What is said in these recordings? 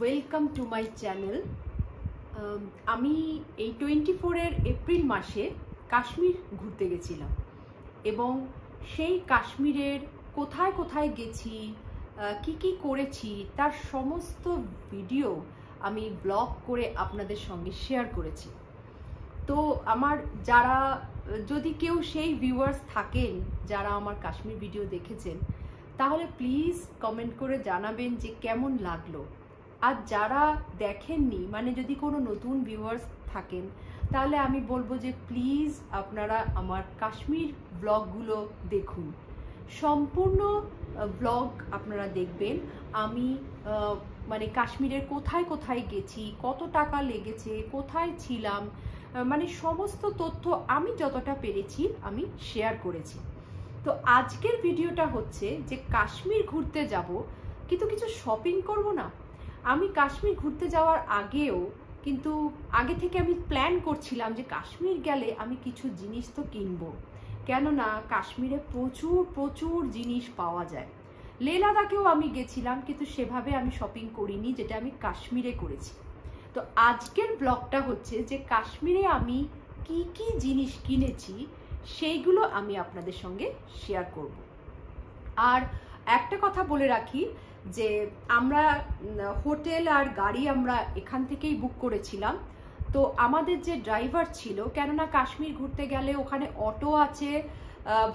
Welcome to my channel. আমি এই 24 April মাসে কাশ্মীর ঘুরতে গেছিলাম এবং সেই কাশ্মীরের কোথায় কোথায় গেছি, কি কি করেছি তার সমস্ত ভিডিও আমি ব্লগ করে আপনাদের সঙ্গে শেয়ার করেছি। তো আমার যারা যদি কেউ সেই ভিউয়ার্স থাকেন যারা আমার কাশ্মীর ভিডিও দেখেছেন, তাহলে প্লিজ কমেন্ট করে জানাবেন যে কেমন লাগলো। আর যারা দেখেননি, মানে যদি কোনো নতুন ভিউয়ার্স থাকেন, তাহলে আমি বলবো যে প্লিজ আপনারা আমার কাশ্মীর ব্লগগুলো দেখুন, সম্পূর্ণ ব্লগ আপনারা দেখবেন। আমি মানে কাশ্মীরের কোথায় কোথায় গেছি, কত টাকা লেগেছে, কোথায় ছিলাম, মানে সমস্ত তথ্য আমি যতটা পেরেছি আমি শেয়ার করেছি। তো আজকের ভিডিওটা হচ্ছে যে কাশ্মীর ঘুরতে যাব, কিন্তু কিছু শপিং করব না। আমি কাশ্মীর ঘুরতে যাওয়ার আগেও কিন্তু আগে থেকে আমি প্ল্যান করছিলাম যে কাশ্মীর গেলে আমি কিছু জিনিস তো কিনবো, কেননা কাশ্মীরে প্রচুর প্রচুর জিনিস পাওয়া যায়। লে লাদাখেও আমি গেছিলাম, কিন্তু সেভাবে আমি শপিং করিনি যেটা আমি কাশ্মীরে করেছি। তো আজকের ব্লগটা হচ্ছে যে কাশ্মীরে আমি কি কি জিনিস কিনেছি সেইগুলো আমি আপনাদের সঙ্গে শেয়ার করব। আর একটা কথা বলে রাখি যে আমরা হোটেল আর গাড়ি আমরা এখান থেকেই বুক করেছিলাম। তো আমাদের যে ড্রাইভার ছিল, কেননা কাশ্মীর ঘুরতে গেলে ওখানে অটো আছে,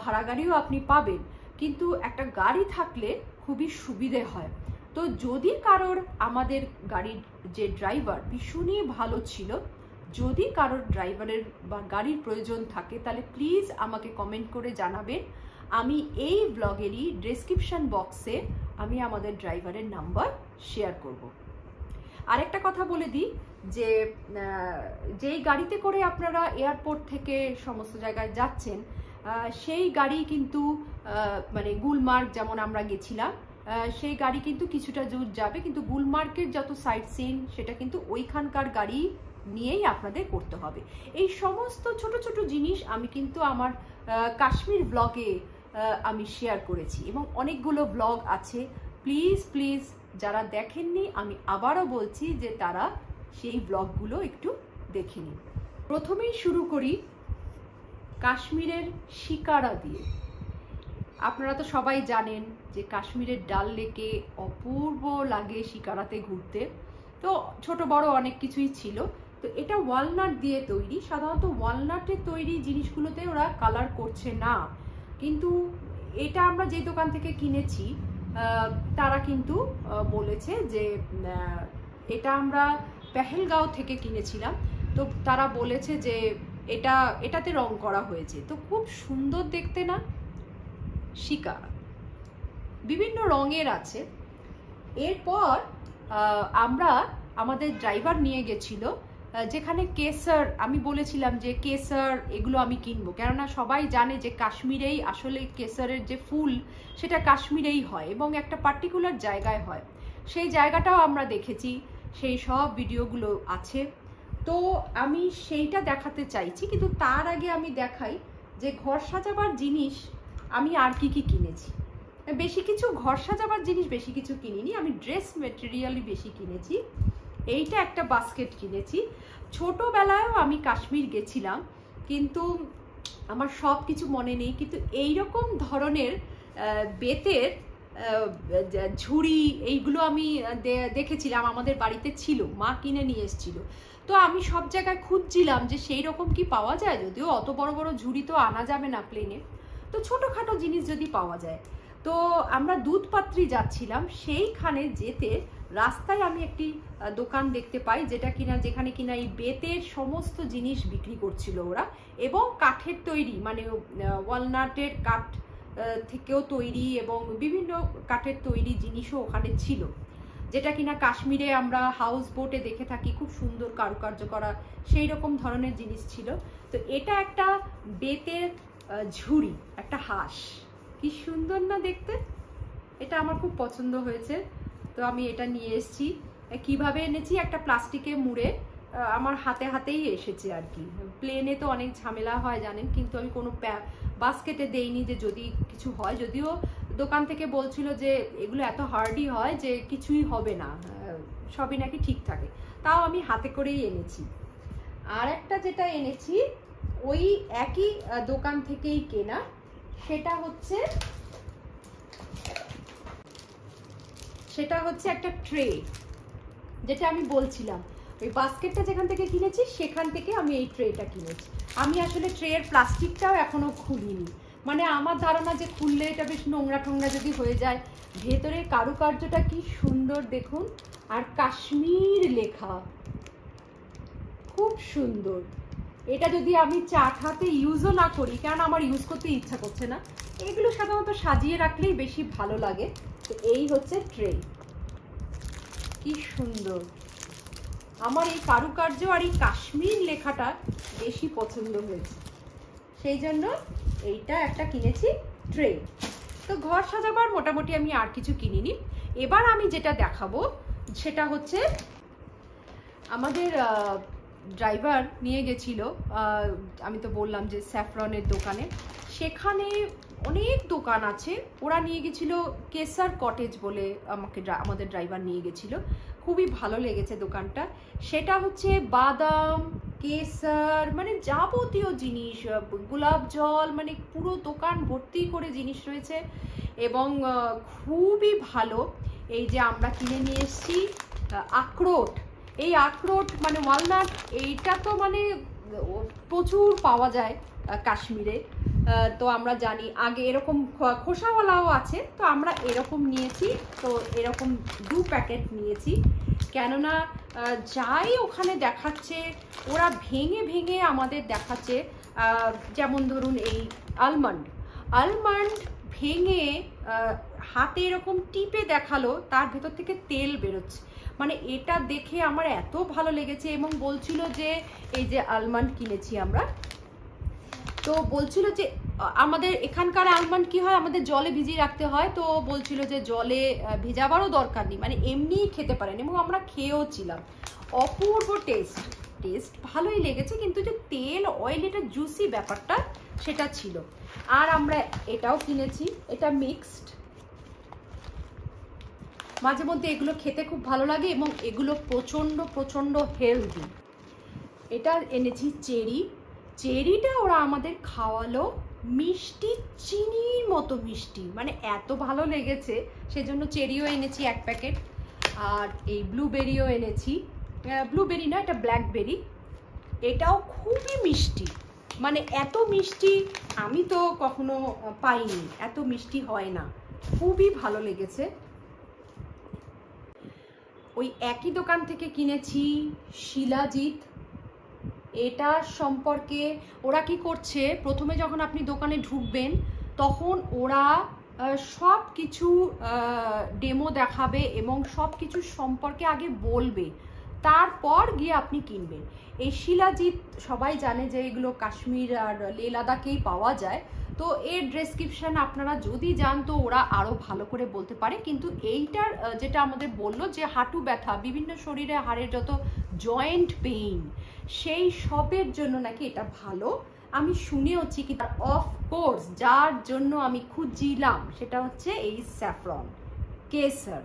ভাড়া গাড়িও আপনি পাবেন, কিন্তু একটা গাড়ি থাকলে খুবই সুবিধে হয়। তো যদি কারোর আমাদের গাড়ির যে ড্রাইভার ভীষণই ভালো ছিল, যদি কারোর ড্রাইভারের বা গাড়ির প্রয়োজন থাকে তাহলে প্লিজ আমাকে কমেন্ট করে জানাবেন। আমি এই ব্লগেরই ডেসক্রিপশন বক্সে আমি আমাদের ড্রাইভারের নাম্বার শেয়ার করব। আরেকটা কথা বলে দিই যে যেই গাড়িতে করে আপনারা এয়ারপোর্ট থেকে সমস্ত জায়গায় যাচ্ছেন, সেই গাড়ি কিন্তু মানে গুলমার্গ যেমন আমরা গেছিলাম, সেই গাড়ি কিন্তু কিছুটা দূর যাবে, কিন্তু গুলমার্গের যত সাইট সিন সেটা কিন্তু ওইখানকার গাড়ি নিয়েই আপনাদের করতে হবে। এই সমস্ত ছোট ছোট জিনিস আমি কিন্তু আমার কাশ্মীর ব্লগে আমি শেয়ার করেছি এবং অনেকগুলো ব্লগ আছে। প্লিজ প্লিজ যারা দেখেননি, আমি আবারও বলছি যে তারা সেই ব্লগগুলো একটু দেখে নিন। প্রথমেই শুরু করি কাশ্মীরের শিকারা দিয়ে। আপনারা তো সবাই জানেন যে কাশ্মীরের ডাল লেকে অপূর্ব লাগে শিকারাতে ঘুরতে। তো ছোট বড় অনেক কিছুই ছিল। তো এটা ওয়ালনাট দিয়ে তৈরি। সাধারণত ওয়ালনাটের তৈরি জিনিসগুলোতে ওরা কালার করছে না, কিন্তু এটা আমরা যে দোকান থেকে কিনেছি তারা কিন্তু বলেছে যে এটা আমরা পেহেলগাঁও থেকে কিনেছিলাম। তো তারা বলেছে যে এটাতে রং করা হয়েছে। তো খুব সুন্দর দেখতে না শিকারা, বিভিন্ন রঙের আছে। এরপর আমরা আমাদের ড্রাইভার নিয়ে গেছিল যেখানে কেসার, আমি বলেছিলাম যে কেসার এগুলো আমি কিনবো, কেননা সবাই জানে যে কাশ্মীরেই আসলে কেসারের যে ফুল সেটা কাশ্মীরেই হয় এবং একটা পার্টিকুলার জায়গায় হয়। সেই জায়গাটাও আমরা দেখেছি, সেই সব ভিডিওগুলো আছে। তো আমি সেইটা দেখাতে চাইছি, কিন্তু তার আগে আমি দেখাই যে ঘর সাজাবার জিনিস আমি আর কি কি কিনেছি। বেশি কিছু ঘর সাজাবার জিনিস বেশি কিছু কিনিনি, আমি ড্রেস মেটেরিয়ালই বেশি কিনেছি। এইটা একটা বাস্কেট কিনেছি। ছোটবেলায়ও আমি কাশ্মীর গেছিলাম, কিন্তু আমার সব কিছু মনে নেই, কিন্তু এইরকম ধরনের বেতের ঝুড়ি এইগুলো আমি দেখেছিলাম, আমাদের বাড়িতে ছিল, মা কিনে নিয়ে এসেছিল। তো আমি সব জায়গায় খুঁজছিলাম যে সেই রকম কি পাওয়া যায়, যদিও অত বড় বড় ঝুড়ি তো আনা যাবে না প্লেনে, তো ছোটোখাটো জিনিস যদি পাওয়া যায়। তো আমরা দুধপাত্রি যাচ্ছিলাম, সেইখানে যেতে রাস্তায় আমি একটি দোকান দেখতে পাই যেখানে কিনা এই বেতের সমস্ত জিনিস বিক্রি করছিল ওরা, এবং কাঠের তৈরি, মানে ওয়ালনাটের কাঠ থেকেও তৈরি এবং বিভিন্ন কাঠের তৈরি জিনিসও ওখানে ছিল, যেটা কিনা কাশ্মীরে আমরা হাউস বোটে দেখে থাকি, খুব সুন্দর কারুকার্য করা সেই রকম ধরনের জিনিস ছিল। তো এটা একটা বেতের ঝুড়ি, একটা হাঁস, কি সুন্দর না দেখতে, এটা আমার খুব পছন্দ হয়েছে। তো আমি এটা নিয়ে এসেছি। কিভাবে এনেছি, একটা প্লাস্টিকে মুড়ে আমার হাতে হাতেই এসেছে আর কি। প্লেনে তো অনেক ঝামেলা হয় জানেন, কিন্তু আমি কোনো বাস্কেটে দেইনি যে যদি কিছু হয়, যদিও দোকান থেকে বলছিল যে এগুলো এত হার্ডই হয় যে কিছুই হবে না, সবই নাকি ঠিক থাকে, তাও আমি হাতে করেই এনেছি। আর একটা যেটা এনেছি ওই একই দোকান থেকেই কেনা, সেটা হচ্ছে একটা ট্রে, যেটা আমি বলছিলাম ওই বাস্কেটটা যেখান থেকে কিনেছি সেখান থেকে আমি এই ট্রেটা কিনেছি। আমি আসলে ট্রের প্লাস্টিকটাও এখনো খুলিনি, মানে আমার ধারণা যে খুললে এটা বেশ নোংরা টোংরা যদি হয়ে যায়। ভেতরে কারুকার্যটা কি সুন্দর দেখুন, আর কাশ্মীর লেখা, খুব সুন্দর। এটা যদি আমি চাট হাতে ইউজও না করি, কারণ আমার ইউজ করতে ইচ্ছা করছে না, এগুলো সাধারণত সাজিয়ে রাখলেই বেশি ভালো লাগে। তো এই হচ্ছে ট্রে, কি সুন্দর। আমার এই কারুকার্য আর এই কাশ্মীর লেখাটা বেশি পছন্দ হয়েছে, সেই জন্য এইটা একটা কিনেছি ট্রে। তো ঘর সাজাবার মোটামুটি আমি আর কিছু কিনিনি। এবার আমি যেটা দেখাবো সেটা হচ্ছে আমাদের ড্রাইভার নিয়ে গেছিল, আমি তো বললাম যে স্যাফরনের দোকানে, সেখানে অনেক দোকান আছে, ওরা নিয়ে গেছিল কেসার কটেজ বলে, আমাদের ড্রাইভার নিয়ে গেছিল, খুবই ভালো লেগেছে দোকানটা। সেটা হচ্ছে বাদাম, কেসার, মানে যাবতীয় জিনিস, গোলাপ জল, মানে পুরো দোকান ভর্তি করে জিনিস রয়েছে এবং খুবই ভালো। এই যে আমরা কিনে নিয়ে এসেছি আখরোট, এই আখরোট মানে ওয়ালনাট, এইটা তো মানে প্রচুর পাওয়া যায় কাশ্মীরে। তো আমরা জানি, আগে এরকম খোসাওয়ালাও আছে, তো আমরা এরকম নিয়েছি। তো এরকম 2 প্যাকেট নিয়েছি, কেননা যাই ওখানে দেখাচ্ছে ওরা ভেঙে ভেঙে আমাদের দেখাচ্ছে। যেমন ধরুন এই আলমন্ড ভেঙে হাতে এরকম টিপে দেখালো, তার ভেতর থেকে তেল বেরোচ্ছে, মানে এটা দেখে আমার এত ভালো লেগেছে। এবং বলছিল যে এই যে আলমন্ড কিনেছি আমরা, তো বলছিল যে আমাদের এখানকার আলমন্ড কি হয়, আমাদের জলে ভিজিয়ে রাখতে হয়, তো বলছিল যে জলে ভেজাবারও দরকার নেই, মানে এমনিই খেতে পারেন। এবং আমরা খেয়েও ছিলাম, অপূর্ব টেস্ট ভালোই লেগেছে, কিন্তু যে তেল অয়েল এটা জুসি ব্যাপারটা সেটা ছিল। আর আমরা এটাও কিনেছি, এটা মিক্সড, মাঝে মধ্যে এগুলো খেতে খুব ভালো লাগে এবং এগুলো প্রচণ্ড হেলদি। এটা এনেছি চেরিটা ওরা আমাদের খাওয়ালো, মিষ্টি, চিনির মতো মিষ্টি, মানে এত ভালো লেগেছে, সেজন্য চেরিও এনেছি 1 প্যাকেট। আর এই ব্লুবেরিও এনেছি, ব্লুবেরি না, এটা ব্ল্যাকবেরি, এটাও খুবই মিষ্টি, মানে এত মিষ্টি আমি তো কখনো পাইনি, এত মিষ্টি হয় না, খুবই ভালো লেগেছে। ওই একই দোকান থেকে কিনেছি শিলাজিৎ। এটা সম্পর্কে ওরা কি করছে, প্রথমে যখন আপনি দোকানে ঢুকবেন তখন ওরা সব কিছু ডেমো দেখাবে এবং সব কিছু সম্পর্কে আগে বলবে, তারপর গিয়ে আপনি কিনবেন। এই শিলাজিৎ সবাই জানে যে এগুলো কাশ্মীর আর লে লাদাখেই পাওয়া যায়, তো এর ডেসক্রিপশন আপনারা যদি যান তো ওরা আরও ভালো করে বলতে পারে। কিন্তু এইটার যেটা আমাদের বললো যে হাঁটু ব্যথা, বিভিন্ন শরীরে হাড়ের যত জয়েন্ট পেইন, সেই সবের জন্য নাকি এটা ভালো, আমি শুনেওছি। কি অফকোর্স যার জন্য আমি খুঁজছিলাম সেটা হচ্ছে এই স্যাফরন কেসার।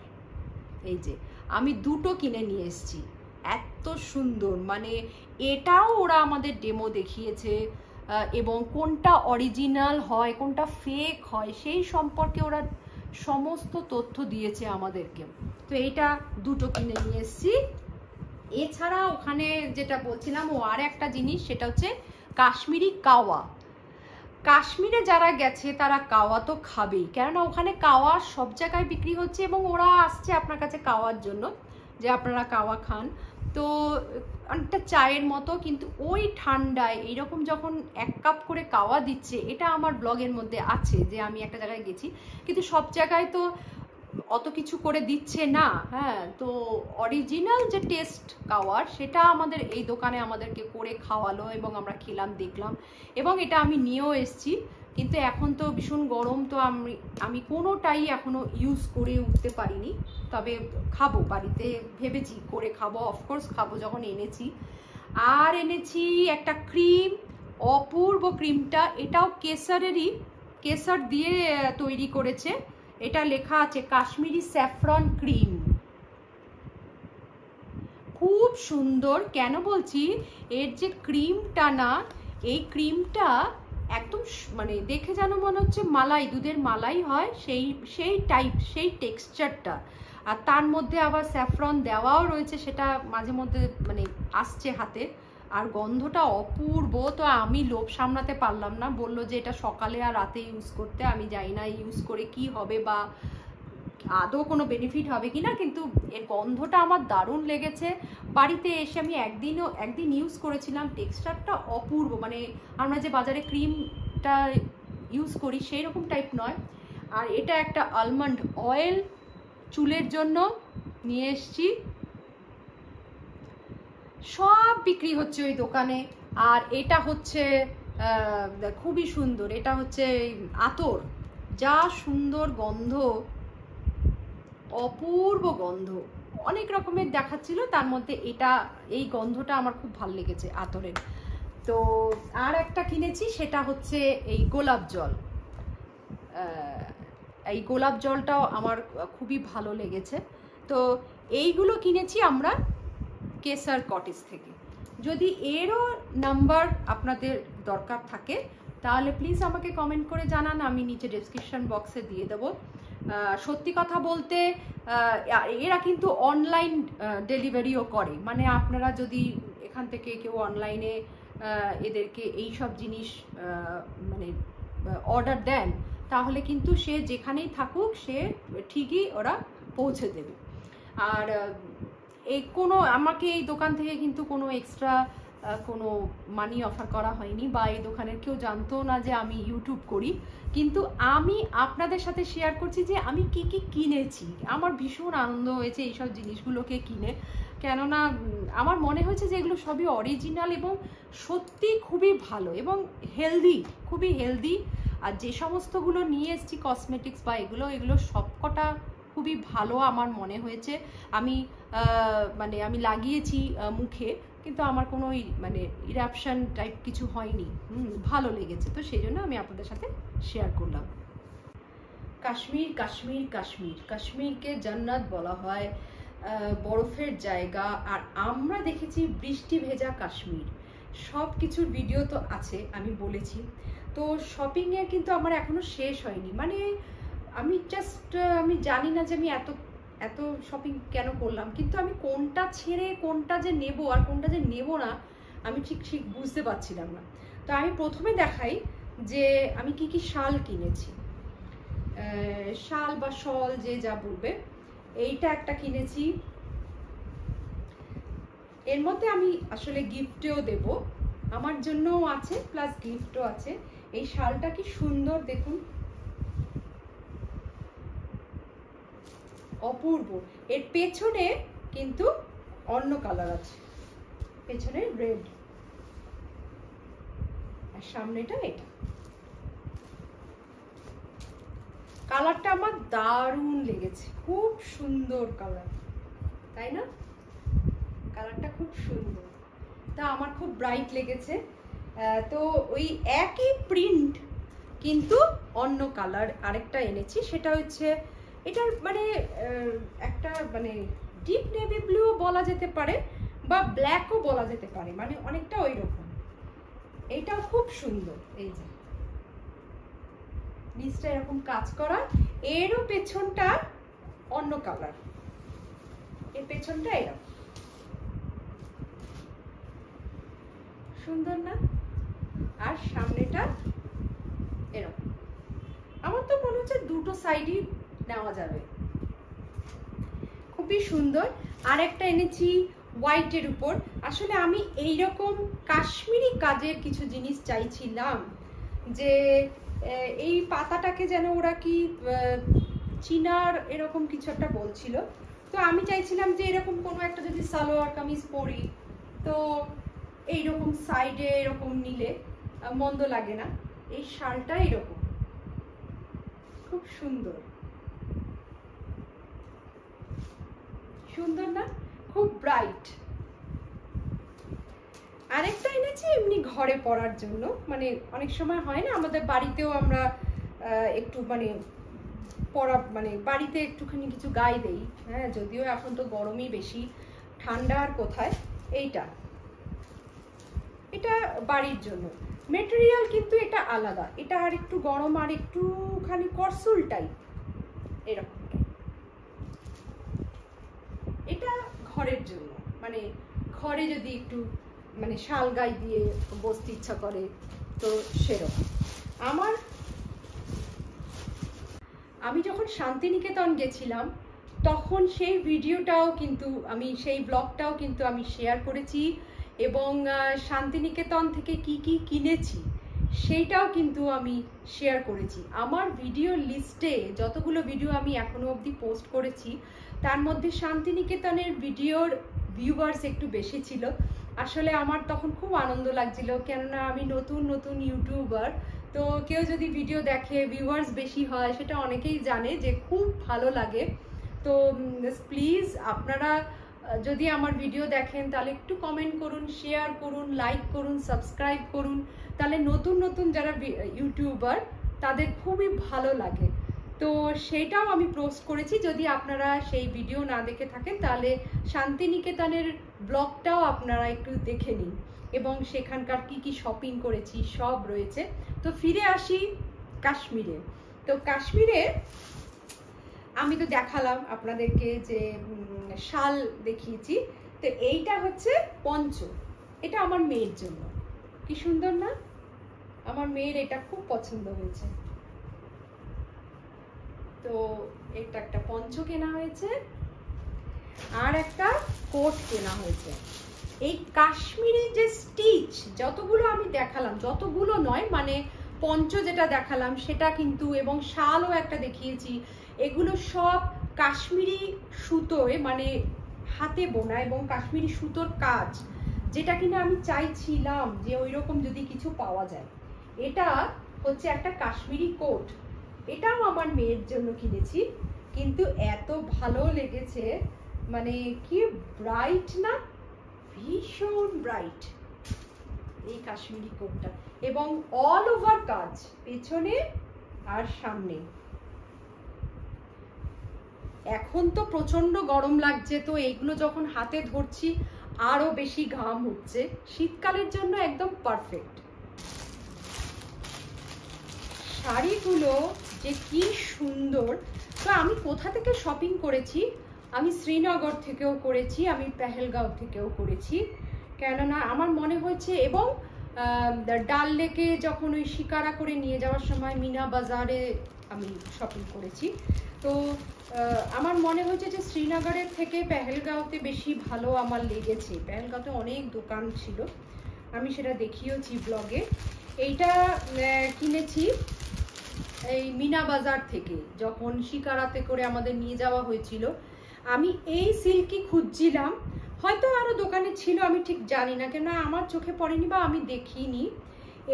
এই যে আমি 2টো কিনে নিয়ে এসেছি, এত সুন্দর, মানে এটাও ওরা আমাদের ডেমো দেখিয়েছে এবং কোনটা অরিজিনাল হয় কোনটা ফেক হয় সেই সম্পর্কে ওরা সমস্ত তথ্য দিয়েছে আমাদেরকে। তো এইটা 2টো কিনে নিয়ে এসেছি। এছাড়া ওখানে যেটা বলছিলাম ও আর একটা জিনিস, সেটা হচ্ছে কাশ্মীরি কাওয়া। কাশ্মীরে যারা গেছে তারা কাওয়া তো খাবেই, কেননা ওখানে কাওয়া সব জায়গায় বিক্রি হচ্ছে এবং ওরা আসছে আপনার কাছে কাওয়ার জন্য যে আপনারা কাওয়া খান। তো অনেকটা চায়ের মতো, কিন্তু ওই ঠান্ডায় এইরকম যখন 1 কাপ করে কাওয়া দিচ্ছে, এটা আমার ব্লগের মধ্যে আছে যে আমি একটা জায়গায় গেছি, কিন্তু সব জায়গায় তো অত কিছু করে দিচ্ছে না। হ্যাঁ, তো অরিজিনাল যে টেস্ট কাওয়ার সেটা আমাদের এই দোকানে আমাদেরকে করে খাওয়ালো এবং আমরা খেলাম, দেখলাম, এবং এটা আমি নিয়েও এসেছি। কিন্তু এখন তো ভীষণ গরম, তো আমি কোনোটাই এখনো ইউজ করে উঠতে পারিনি, তবে খাবো, বাড়িতে ভেবেছি করে খাবো, অফকোর্স খাবো যখন এনেছি। আর এনেছি একটা ক্রিম, অপূর্ব ক্রিমটা, এটাও কেসারেরই, কেসার দিয়ে তৈরি করেছে। এটা লেখা আছে কাশ্মীরি স্যাফরন ক্রিম, খুব সুন্দর। কেন বলছি, এর যে ক্রিমটা না, এই ক্রিমটা একদম মানে দেখে যেন মনে হচ্ছে মালাই, দুধের মালাই হয় সেই টাইপ, সেই টেক্সচারটা। আর তার মধ্যে আবার স্যাফরন দেওয়াও রয়েছে, সেটা মাঝে মধ্যে মানে আসছে হাতে। আর গন্ধটা অপূর্ব। তো আমি লোভ সামলাতে পারলাম না, বললো যে এটা সকালে আর রাতে ইউজ করতে। আমি জানি না ইউজ করে কি হবে বা আদৌ কোনো বেনিফিট হবে কি না, কিন্তু এর গন্ধটা আমার দারুণ লেগেছে। বাড়িতে এসে আমি একদিন ইউজ করেছিলাম, টেক্সচারটা অপূর্ব। মানে আমরা যে বাজারে ক্রিমটা ইউজ করি সেই রকম টাইপ নয়। আর এটা একটা আলমন্ড অয়েল চুলের জন্য নিয়ে এসছি, সব বিক্রি হচ্ছে ওই দোকানে। আর এটা হচ্ছে খুবই সুন্দর, এটা হচ্ছে আতর, যা সুন্দর গন্ধ, অপূর্ব গন্ধ। অনেক রকমের দেখাচ্ছিল, তার মধ্যে এই গন্ধটা আমার খুব ভালো লেগেছে আতরের। তো আর একটা কিনেছি, সেটা হচ্ছে এই গোলাপ জল। এই গোলাপ জলটাও আমার খুবই ভালো লেগেছে। তো এইগুলো কিনেছি আমরা কেসার কটেজ থেকে। যদি এরও নাম্বার আপনাদের দরকার থাকে তাহলে প্লিজ আমাকে কমেন্ট করে জানান, আমি নিচে ডেসক্রিপশন বক্সে দিয়ে দেবো। সত্যি কথা বলতে এরা কিন্তু অনলাইন ডেলিভারিও করে। মানে আপনারা যদি এখান থেকে কেউ অনলাইনে এদেরকে এই সব জিনিস মানে অর্ডার দেন, তাহলে কিন্তু সে যেখানেই থাকুক সে ঠিকই ওরা পৌঁছে দেবে। আর আমাকে এই দোকান থেকে কিন্তু কোনো এক্সট্রা কোনো মানি অফার করা হয়নি, বা এই দোকানের কেউ জানতো না যে আমি ইউটিউব করি। কিন্তু আমি আপনাদের সাথে শেয়ার করছি যে আমি কি কি কিনেছি। আমার ভীষণ আনন্দ হয়েছে এইসব জিনিসগুলোকে কিনে, কেননা আমার মনে হয়েছে যে এগুলো সবই অরিজিনাল এবং সত্যি খুবই ভালো এবং হেলদি, খুবই হেলদি। আর যে সমস্তগুলো নিয়ে এসেছি কসমেটিক্স বা এগুলো সবকটা খুবই ভালো আমার মনে হয়েছে। আমি লাগিয়েছি মুখে, কিন্তু আমার কোনো মানে ইরাপশন টাইপ কিছু হয়নি, ভালো লেগেছে। তো সেই জন্য আমি আপনাদের সাথে শেয়ার করলাম। কাশ্মীর, কাশ্মীর, কাশ্মীর, কাশ্মীরকে জান্নাত বলা হয়, বরফের জায়গা। আর আমরা দেখেছি বৃষ্টি ভেজা কাশ্মীর। সব কিছুর ভিডিও তো আছে, আমি বলেছি। তো শপিংয়ের কিন্তু আমার এখনো শেষ হয়নি। মানে আমি জানি না যে আমি এত শপিং কেন করলাম, কিন্তু আমি কোনটা ছেড়ে কোনটা যে নেব আর কোনটা যে নেব না আমি ঠিক বুঝতে পারছিলাম না। তো আমি প্রথমে দেখাই যে আমি কি কি শাল কিনেছি। শাল বা শল যে যা বলবে, এইটা একটা কিনেছি। এর মধ্যে আমি আসলে গিফটেও দেব, আমার জন্যও আছে প্লাস গিফটও আছে। এই শালটা কি সুন্দর দেখুন, অপূর্ব। এর পেছনে কিন্তু অন্য কালার আছে, পেছনে রেড আর সামনেটা এটা। কালারটা আমার দারুণ লেগেছে, খুব সুন্দর কালার, তাই না? কালারটা খুব সুন্দর, তা আমার খুব ব্রাইট লেগেছে। তো ওই একই প্রিন্ট কিন্তু অন্য কালার আরেকটা এনেছি, সেটা হচ্ছে এটার মানে একটা মানে ডিপ নেভি ব্লুও বলা যেতে পারে বা ব্ল্যাকও বলা যেতে পারে, মানে অনেকটা ওই রকম। এইটাও খুব সুন্দর, এই যে নিচটা এরকম কাজ করা, এরও পেছনটা অন্য কালার, এর পেছনটা এরকম সুন্দর না? আর সামনেটা এরকম। আমার তো মনে হচ্ছে দুটো সাইডই নেওয়া যাবে, খুবই সুন্দর। আর একটা এনেছি হোয়াইটের উপর। আসলে আমি এইরকম কাশ্মীরি কাজের কিছু জিনিস চাইছিলাম, যে এই পাতাটাকে যেন ওরা কি চিনার এরকম কিছু একটা বলছিল। তো আমি চাইছিলাম যে এরকম কোনো একটা যদি সালোয়ার কামিজ পরি, তো এইরকম সাইডে এরকম নিলে মন্দ লাগে না। এই শালটা এরকম খুব সুন্দর, সুন্দর না? খুব ব্রাইট। আরেকটা এনেছি এমনি ঘরে পরার জন্য, মানে অনেক সময় হয় না আমাদের বাড়িতেও আমরা একটু মানে পরা মানে বাড়িতে একটুখানি কিছু গায়ে দেই, হ্যাঁ, যদিও এখন তো গরমই বেশি। ঠান্ডা আর কোথায়। এইটা এটা বাড়ির জন্য মেটেরিয়াল, কিন্তু এটা আলাদা, এটা আর একটু গরম আর একটুখানি করসুল টাইপ এরকম। এটা ঘরের জন্য, মানে ঘরে যদি একটু মানে শাল গায়ে দিয়ে বসতে ইচ্ছা করে তো সেরকম। আমি যখন শান্তিনিকেতন গেছিলাম তখন সেই ভিডিওটাও কিন্তু আমি, সেই ব্লগটাও কিন্তু আমি শেয়ার করেছি, এবং শান্তিনিকেতন থেকে কি কি কিনেছি সেইটাও কিন্তু আমি শেয়ার করেছি। আমার ভিডিও লিস্টে যতগুলো ভিডিও আমি এখনো অবধি পোস্ট করেছি তার মধ্যে শান্তিনিকেতনের ভিডিওর ভিউয়ার্স একটু বেশি ছিল। আসলে আমার তখন খুব আনন্দ লাগছিল, কেননা আমি নতুন নতুন ইউটিউবার, তো কেউ যদি ভিডিও দেখে ভিউয়ার্স বেশি হয় সেটা অনেকেই জানে যে খুব ভালো লাগে। তো প্লিজ আপনারা যদি আমার ভিডিও দেখেন তাহলে একটু কমেন্ট করুন, শেয়ার করুন, লাইক করুন, সাবস্ক্রাইব করুন, তাহলে নতুন নতুন যারা ইউটিউবার তাদের খুবই ভালো লাগে। তো সেটাও আমি পোস্ট করেছি, যদি আপনারা সেই ভিডিও না দেখে থাকেন তাহলে শান্তিনিকেতনের ব্লগটাও আপনারা একটু দেখে নিন, এবং সেখানকার কি কি শপিং করেছি সব রয়েছে। তো ফিরে আসি কাশ্মীরে। তো কাশ্মীরে আমি তো দেখালাম আপনাদেরকে যে শাল দেখিয়েছি, তো এইটা হচ্ছে পঞ্চ, এটা আমার মেয়ের জন্য। কি সুন্দর না? আমার মেয়ের এটা খুব পছন্দ হয়েছে, তো এটা একটা পঞ্চ কেনা হয়েছে আর একটা কোট কেনা হয়েছে। এই কাশ্মীরি যে স্টিচ যতগুলো আমি দেখালাম, যতগুলো নয় মানে পঞ্চ যেটা দেখালাম সেটা কিন্তু, এবং শালও একটা দেখিয়েছি, এগুলো সব কাশ্মীরি সুতোয় মানে হাতে বোনা এবং কাশ্মীরি সুতোর কাজ, যেটা কিনা আমি চাইছিলাম যে ওইরকম যদি কিছু পাওয়া যায়। এটা হচ্ছে একটা কাশ্মীরি কোট, এটাও আমার মেয়ের জন্য কিনেছি, কিন্তু এত ভালো লেগেছে, মানে কি ব্রাইট না, ভীষণ ব্রাইট এই কাশ্মীরি কোটটা, এবং অল ওভার কাজ পেছনে আর সামনে। এখন তো প্রচন্ড গরম লাগছে, তো এইগুলো যখন হাতে ধরছি আরো বেশি ঘাম হচ্ছে, শীতকালের জন্য একদম পারফেক্ট। শাড়িগুলো যে কি সুন্দর। তো আমি কোথা থেকে শপিং করেছি? আমি শ্রীনগর থেকেও করেছি, আমি পেহেলগাঁও থেকেও করেছি, কেননা আমার মনে হয়েছে, এবং ডাল লেকে যখন ওই শিকারা করে নিয়ে যাওয়ার সময় মিনা বাজারে আমি শপিং করেছি। তো আমার মনে হয়েছে যে শ্রীনগরের থেকে পেহেলগাঁওতে বেশি ভালো আমার লেগেছে। পেহেলগাঁওতে অনেক দোকান ছিল, আমি সেটা দেখিয়েছি ব্লগে। এইটা কিনেছি এই মিনা বাজার থেকে, যখন শিকারাতে করে আমাদের নিয়ে যাওয়া হয়েছিল। আমি এই সিল্কই খুঁজছিলাম, হয়তো আরো দোকানে ছিল আমি ঠিক জানি না, কেন আমার চোখে পড়েনি বা আমি দেখিনি।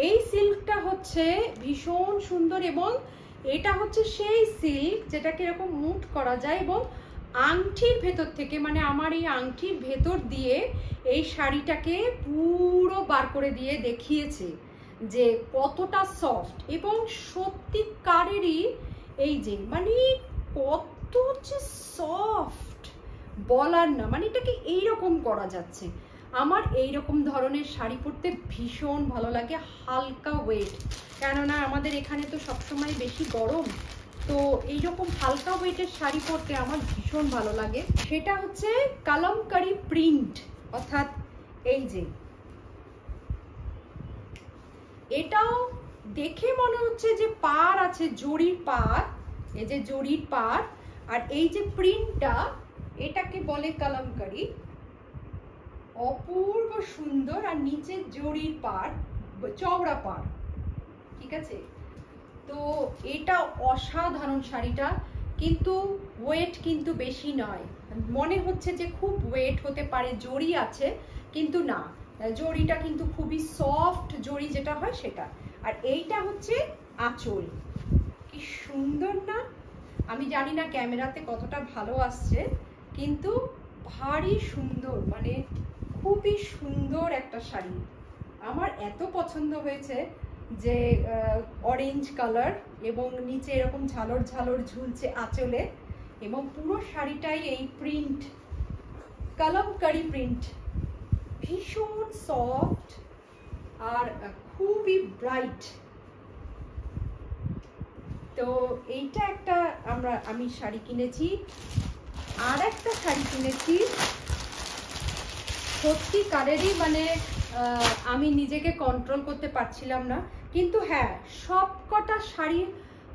এই সিল্কটা হচ্ছে ভীষণ সুন্দর, এবং এটা হচ্ছে সেই সিল্ক যেটাকে এরকম মুঠ করা যায়, এবং আংটির ভেতর থেকে, মানে আমার এই আংটির ভেতর দিয়ে এই শাড়িটাকে পুরো বার করে দিয়ে দেখিয়েছে যে কতটা সফট, এবং সত্যিকারেরই এই যে মানে কত হচ্ছে সফট বলার না, মানে এটাকে এইরকম করা যাচ্ছে। আমার এইরকম ধরনের শাড়ি পরতে ভীষণ ভালো লাগে, হালকা ওয়েট, কেননা আমাদের এখানে তো সবসময় বেশি গরম, তো এইরকম হালকা ওয়েটের শাড়ি পরতে আমার ভীষণ ভালো লাগে। সেটা হচ্ছে কালামকারি প্রিন্ট, অর্থাৎ এই যে এটাও দেখে মনে হচ্ছে যে পাড় আছে, জরির পাড়, এই যে জরির পাড়, আর এই যে প্রিন্টটা এটাকে বলে কালামকারি, অপূর্ব সুন্দর, আর নিচে জরির পাড়, চওড়া পাড়, ঠিক আছে। তো এটা অসাধারণ শাড়িটা, কিন্তু ওয়েট কিন্তু বেশি নয়, মনে হচ্ছে যে খুব ওয়েট হতে পারে, জরি আছে কিন্তু না, জরিটা কিন্তু খুবই সফট জরি যেটা হয় সেটা। আর এইটা হচ্ছে আঁচল, কি সুন্দর না? আমি জানি না ক্যামেরাতে কতটা ভালো আসছে, কিন্তু ভারী সুন্দর, মানে খুবই সুন্দর একটা শাড়ি, আমার এত পছন্দ হয়েছে যে অরেঞ্জ কালার, এবং নিচে এরকম ঝালর ঝালর ঝুলছে আঁচলে, এবং পুরো শাড়িটাই এই প্রিন্ট, কালামকারি প্রিন্ট, ভীষণ সফট আর খুবই ব্রাইট। তো এইটা একটা আমি শাড়ি কিনেছি। আর একটা শাড়ি কিনেছি সত্যিকারেরই মানে আমি নিজেকে কন্ট্রোল করতে পারছিলাম না, কিন্তু হ্যাঁ সব কটা শাড়ির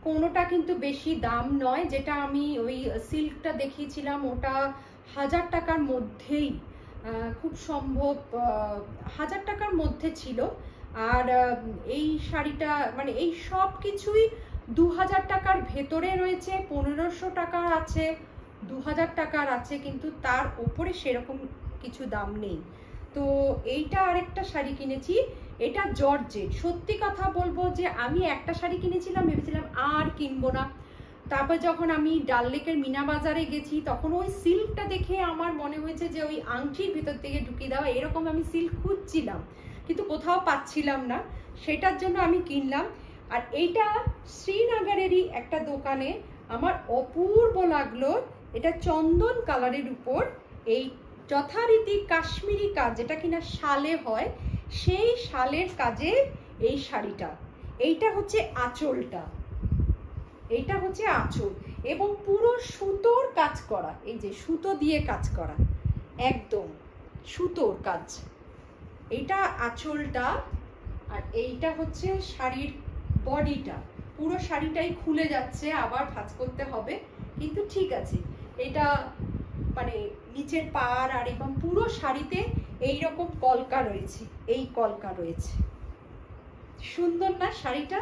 কোনোটা কিন্তু বেশি দাম নয়। যেটা আমি ওই সিল্কটা দেখিয়েছিলাম ওটা 1000 টাকার মধ্যেই, খুব সম্ভব 1000 টাকার মধ্যে ছিল। আর এই শাড়িটা মানে এই সব কিছুই 2000 টাকার ভেতরে রয়েছে, 1500 টাকার আছে, 2000 টাকার আছে, কিন্তু তার উপরে সেরকম কিছু দাম নেই। তো এইটা আরেকটা শাড়ি কিনেছি, এটা জর্জেট। সত্যি কথা বলবো যে আমি একটা শাড়ি কিনেছিলাম, ভেবেছিলাম আর কিনবো না। তারপর যখন আমি ডাল লেকের মিনা বাজারে গেছি তখন ওই সিল্কটা দেখে আমার মনে হয়েছে যে ওই আংটির ভিতর থেকে ঢুকিয়ে দেওয়া এরকম আমি সিল্ক খুঁজছিলাম, কিন্তু কোথাও পাচ্ছিলাম না, সেটার জন্য আমি কিনলাম। আর এইটা শ্রীনগরেরই একটা দোকানে আমার অপূর্ব লাগলো। এটা চন্দন কালারের উপর এই যথারীতি কাশ্মীরি কাজ, যেটা কিনা শালে হয়, সেই শালের কাজে এই শাড়িটা। এইটা হচ্ছে আঁচলটা, এইটা হচ্ছে আঁচল এবং পুরো সুতোর কাজ করা, এই যে সুতো দিয়ে কাজ করা, একদম সুতোর কাজ। এইটা আঁচলটা আর এইটা হচ্ছে শাড়ির বডিটা। পুরো শাড়িটাই খুলে যাচ্ছে, আবার ভাঁজ করতে হবে, কিন্তু ঠিক আছে। এটা মানে নিচের পাড় আর এবং পুরো শাড়িতে এইরকম কলকা রয়েছে, এই কলকা রয়েছে। সুন্দর না শাড়িটা?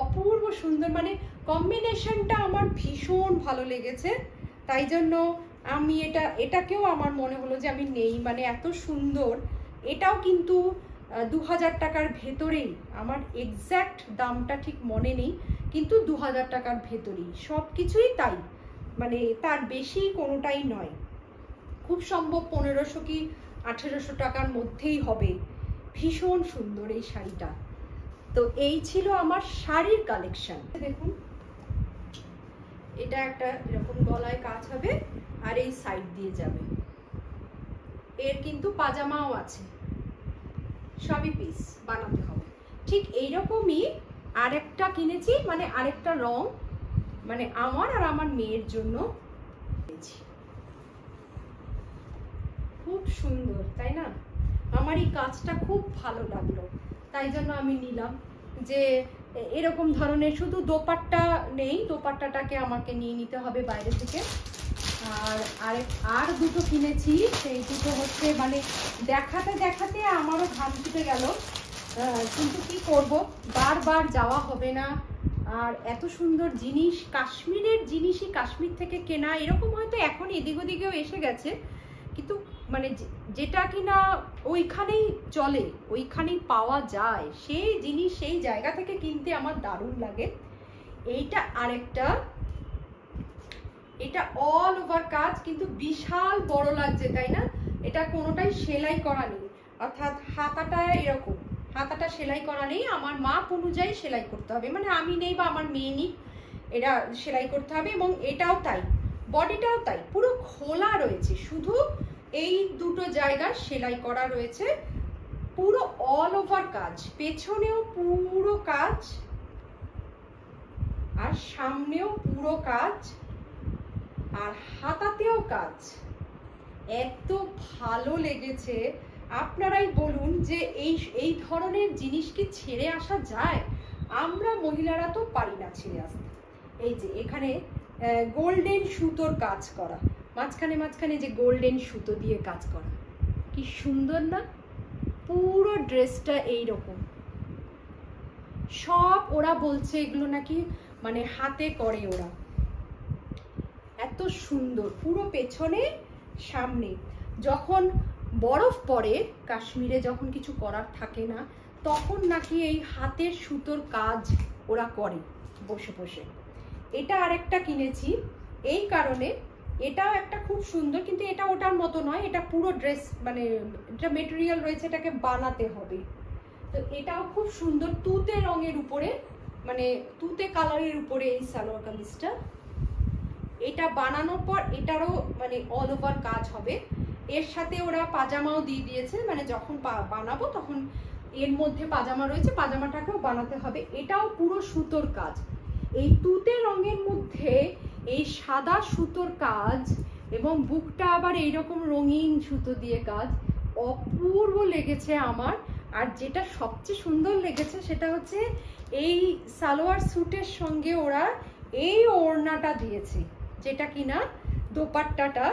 অপূর্ব সুন্দর, মানে কম্বিনেশনটা আমার ভীষণ ভালো লেগেছে। তাই জন্য আমি এটাকেও আমার মনে হলো যে আমি নেই, মানে এত সুন্দর। এটাও কিন্তু 2000 টাকার ভেতরেই, আমার এক্স্যাক্ট দামটা ঠিক মনে নেই, কিন্তু 2000 টাকার ভেতরেই সব কিছুই তাই, মানে তার বেশি কোনোটাই নয়। খুব সম্ভব 1500 কি 1800 টাকার মধ্যেই হবে। ভীষণ সুন্দর এই শাড়িটা। তো এই ছিল আমার শাড়ির কালেকশন। দেখুন এটা একটা এরকম গলায় কাজ হবে আর এই সাইড দিয়ে যাবে। এর কিন্তু পাজামাও আছে, সবই পিস বানাতে হবে। ঠিক এইরকমই আরেকটা কিনেছি, মানে আরেকটা রং, মানে আমার আর আমার মেয়ের জন্য। খুব সুন্দর তাই না? আমার এই কাজটা খুব ভালো লাগলো, তাই জন্য আমি নিলাম যে এরকম ধরনের। শুধু দোপাট্টা নেই, দোপাট্টাটাকে আমাকে নিয়ে নিতে হবে বাইরে থেকে। আর দুটো কিনেছি, সেই দুটো হচ্ছে মানে দেখাতে দেখাতে আমারও ঘাম ছুটে গেল, কিন্তু কি করব, বারবার যাওয়া হবে না। আর এত সুন্দর জিনিস, কাশ্মীরের জিনিসই কাশ্মীর থেকে কেনা, এরকম হয়তো এখন এদিক ওদিকেও এসে গেছে, কিন্তু মানে যেটা কিনা ওইখানেই চলে, ওইখানেই পাওয়া যায়, সেই জিনিস সেই জায়গা থেকে কিনতে আমার দারুণ লাগে। এইটা আরেকটা, এটা অল ওভার কাজ, কিন্তু বিশাল বড় লাগছে তাই না? এটা কোনোটাই সেলাই করা নেই, অর্থাৎ হাতাটা এরকম, হাতাটা সেলাই করা নেই, আমার মাপ অনুযায়ী সেলাই করতে হবে, মানে আমি নেই বা আমার মেয়ে নেই, এটা সেলাই করতে হবে। এবং এটাও তাই, বডিটাও তাই, পুরো খোলা রয়েছে, শুধু এই দুটো জায়গা সেলাই করা রয়েছে, পুরো অল ওভার কাজ, পেছনেও পুরো কাজ আর সামনেও পুরো কাজ আর হাতাতেও কাজ। এত ভালো লেগেছে, আপনারাই বলুন যে এই ধরনের জিনিস কি ছেড়ে আসা যায়? আমরা মহিলারা তো পারি না ছেড়ে আসতে। এই যে এখানে গোল্ডেন সুতোর কাজ করা, মাঝখানে মাঝখানে যে গোল্ডেন সুতো দিয়ে কাজ করা, কি সুন্দর না? পুরো ড্রেসটা এইরকম। সব ওরা বলছে এগুলো নাকি মানে হাতে করে ওরা, এত সুন্দর। পুরো পেছনে সামনে, যখন বরফ পড়ে কাশ্মীরে, যখন কিছু করার থাকে না, তখন নাকি এই হাতের সুতোর কাজ ওরা করে বসে বসে। এটা আরেকটা কিনেছি এই কারণে, এটাও একটা খুব সুন্দর, কিন্তু এটা ওটার মতো নয়, এটা পুরো ড্রেস, মানে এটা মেটেরিয়াল রয়েছে, এটাকে বানাতে হবে। তো এটাও খুব সুন্দর, তুতে রঙের উপরে, মানে তুতে কালারের উপরে এই সালোয়ার কামিজটা। এটা বানানোর পর এটারও মানে অল ওভার কাজ হবে। এর সাথে ওরা পাজামাও দিয়ে দিয়েছে, মানে যখন বানাবো তখন এর মধ্যে পাজামা রয়েছে, পাজামাটাকেও বানাতে হবে। এটাও পুরো সুতোর কাজ, এই তুতে রঙের মধ্যে এই সাদা সুতোর কাজ, এবং বুকটা আবার এইরকম রঙিন সুতো দিয়ে কাজ, অপূর্ব লেগেছে আমার। আর যেটা সবচেয়ে সুন্দর লেগেছে সেটা হচ্ছে এই সালোয়ার স্যুটের সঙ্গে ওরা এই ওড়নাটা দিয়েছে, যেটা কিনা দোপাট্টাটা,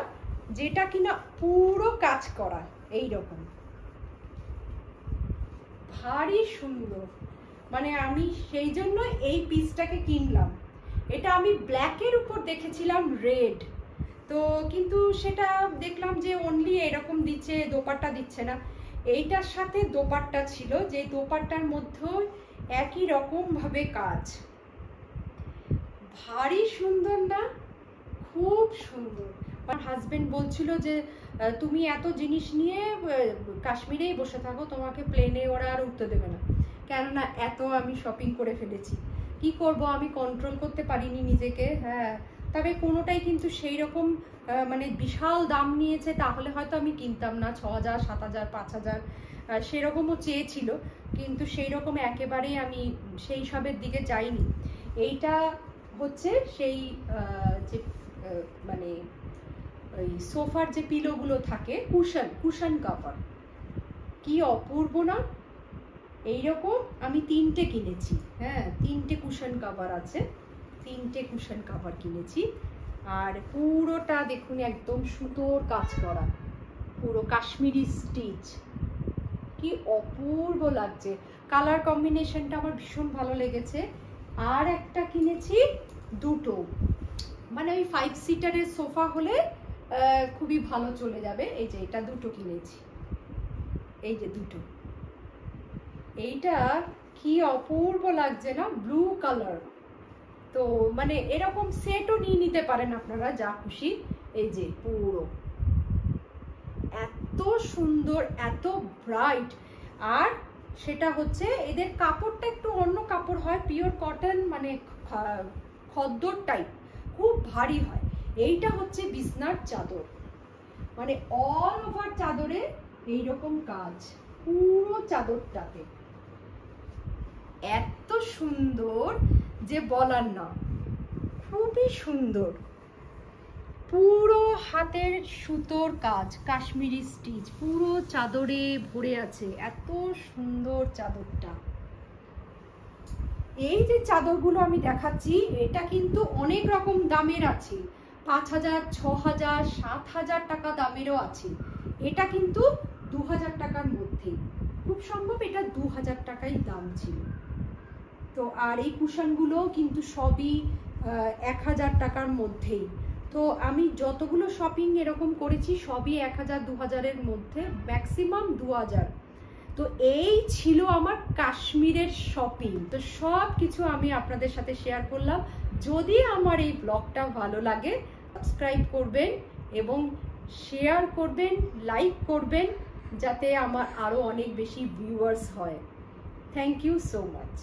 যেটা কিনা পুরো কাজ করা এইরকম, ভারী সুন্দর। মানে আমি সেই জন্য এই পিসটাকে কিনলাম। এটা আমি ব্ল্যাকের উপর দেখেছিলাম রেড, তো কিন্তু সেটা দেখলাম যে অনলি এরকম দিচ্ছে, দোপাট্টা দিচ্ছে না। এইটার সাথে দোপাট্টা ছিল, যে দোপাট্টার মধ্যে একই রকম ভাবে কাজ, ভারী সুন্দর না? খুব সুন্দর। আমার হাজবেন্ড বলছিল যে তুমি এত জিনিস নিয়ে কাশ্মীরেই বসে থাকো, তোমাকে প্লেনে ওরা আর উঠতে দেবে না, কেননা এত আমি শপিং করে ফেলেছি। কি করব, আমি কন্ট্রোল করতে পারিনি নিজেকে। হ্যাঁ, তবে কোনোটাই কিন্তু সেই রকম মানে বিশাল দাম নিয়েছে, তাহলে হয়তো আমি কিনতাম না। 6000, 7000, 5000 সেরকমও চেয়েছিল, কিন্তু সেই রকম একেবারেই আমি সেই সবের দিকে যাইনি। এইটা হচ্ছে সেই যে মানে ওই সোফার যে পিলোগুলো থাকে, কুশন কভার, কি অপূর্ব না? এইরকম আমি 3টে কিনেছি। হ্যাঁ, 3টে কুশন কভার আছে, 3টে কুশন কভার কিনেছি। আর পুরোটা দেখুন একদম সুতোর কাজ করা, পুরো কাশ্মীরি স্টিচ, কি অপূর্ব লাগছে। কালার কম্বিনেশনটা আমার ভীষণ ভালো লেগেছে। আর একটা কিনেছি দুটো, মানে ওই 5 সিটারের সোফা হলে খুবই ভালো চলে যাবে। এই যে এটা দুটো কিনেছি, এই যে দুটো, এইটা কি অপূর্ব লাগছে না? Blue colour. তো মানে এরকম সেটও নিয়ে নিতে পারেন আপনারা, যা খুশি। এই যে পুরো এত সুন্দর, এত ব্রাইট। আর সেটা হচ্ছে এদের কাপড়টা একটু অন্য কাপড় হয়, পিওর কটন, মানে খদ্দর টাইপ, খুব ভারী হয়। এইটা হচ্ছে বিছনার চাদর, মানে অল ওভার চাদরে এইরকম কাজ, পুরো চাদরটাতে এত সুন্দর যে বলার না, খুবই সুন্দর। পুরো হাতের সুতোর কাজ, কাশ্মীরি স্টিচ, পুরো চাদরে ভরে আছে। এত সুন্দর চাদরটা। এই যে চাদরগুলো আমি দেখাচ্ছি, এটা কিন্তু অনেক রকম দামের আছে, 5000, 6000, 7000 টাকা দামেরও আছে। এটা কিন্তু 2000 টাকার মধ্যে, খুব সম্ভব এটা 2000 টাকাই দাম ছিল। তো আর এই কুশনগুলো কিন্তু সবই 1000 টাকার মধ্যেই। তো আমি যতগুলো শপিং এরকম করেছি সবই 1000, 2000-এর মধ্যে, ম্যাক্সিমাম 2000। তো এই ছিল আমার কাশ্মীরের শপিং। তো সব কিছু আমি আপনাদের সাথে শেয়ার করলাম। যদি আমার এই ব্লগটা ভালো লাগে, সাবস্ক্রাইব করবেন এবং শেয়ার করবেন, লাইক করবেন, যাতে আমার আরো অনেক বেশি ভিউয়ার্স হয়। Thank you so much.